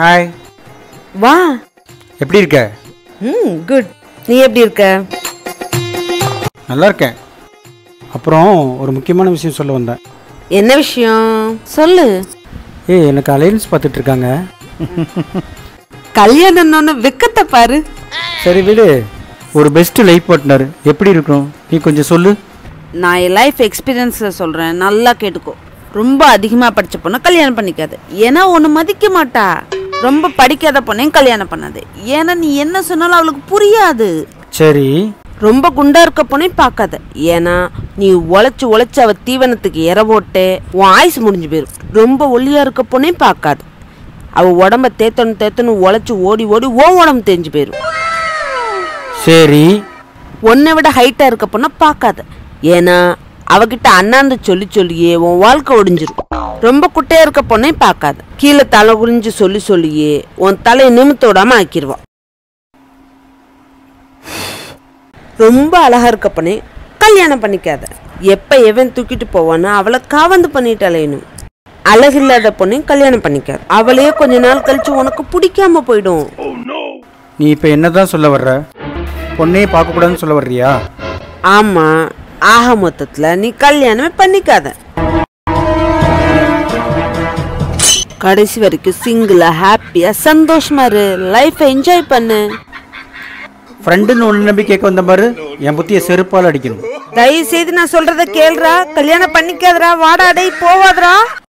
Hi. வா. எப்படி இருக்க? குட். நீ எப்படி இருக்க? நல்லா இருக்கேன். அப்புறம் ஒரு முக்கியமான விஷயம் சொல்ல வந்தேன். என்ன விஷயம் சொல்லு. எனக்கு அலையன்ஸ் பார்த்துட்டு இருக்காங்க. கல்யாணம்னு வெக்கத்தை பாரு. சரி விடு. ஒரு பெஸ்ட் லைஃப் பார்ட்னர் எப்படி இருக்கும் நீ கொஞ்சம் சொல்லு. நான் என் லைஃப் எக்ஸ்பீரியன்ஸில் சொல்கிறேன், நல்லா கேட்டுக்கோ. ரொம்ப அதிகமாக படித்த பொண்ணை கல்யாணம் பண்ணிக்காது, ஏன்னா ஒன்று மதிக்க மாட்டா. ரொம்ப படிக்காத பொண்ணையும் கல்யாணம் பண்ணாது, ஏன்னா நீ என்ன சொன்னாலும் அவளுக்கு புரியாது. சரி. ரொம்ப குண்டா இருக்க பொண்ணையும் பார்க்காத, ஏன்னா நீ உழைச்சு அவள் தீவனத்துக்கு இற போட்டு உன் ஆயுசு முடிஞ்சு போயிடும். ரொம்ப ஒல்லியாக இருக்க பொண்ணையும் பார்க்காது, அவள் உடம்ப தேத்தணும் உழைச்சி ஓடி ஓன் உடம்பு தேஞ்சு போயிடும். சரி. உன்னை விட ஹைட்டாக இருக்க பொண்ணை பார்க்காத, ஏன்னா அவகிட்ட அண்ணாந்து சொல்லியே உன் வாழ்க்கை ஒடிஞ்சிரும். ரொம்ப குட்டையா இருக்க பொண்ணையும் பார்க்காத, கீழே தலை குறிஞ்சு சொல்லியே உன் தலையை நிமித்த விடாம ஆக்கிடுவான். ரொம்ப அழகா இருக்க பொண்ணை கல்யாணம் பண்ணிக்காத, எப்ப எவன் தூக்கிட்டு போவான்னு அவளை காவந்து பண்ணிட்டு அலையணும். அழகில்லாத பொண்ணையும் கல்யாணம் பண்ணிக்காத, அவளையே கொஞ்ச நாள் கழிச்சு உனக்கு பிடிக்காம போயிடும். நீ இப்போ என்னதான் சொல்ல வர்ற? பொண்ணையே பார்க்கக்கூடாதுன்னு சொல்ல வர்றியா? ஆமா, ஆக மொத்தத்துல நீ கல்யாணமே பண்ணிக்காத. கடைசி வரைக்கும் சிங்கிளா ஹாப்பியா சந்தோஷமா இரு, லைஃப் என்ஜாய் பண்ணு. ஃப்ரெண்டுன்னு ஒன்று நம்பி கேட்க வந்த மாதிரி என் புத்தியை செருப்பால் அடிக்கணும். தயவு செய்து நான் சொல்றத கேளுடா, கல்யாணம் பண்ணிக்காதடா, வாடா டேய் போவாதடா.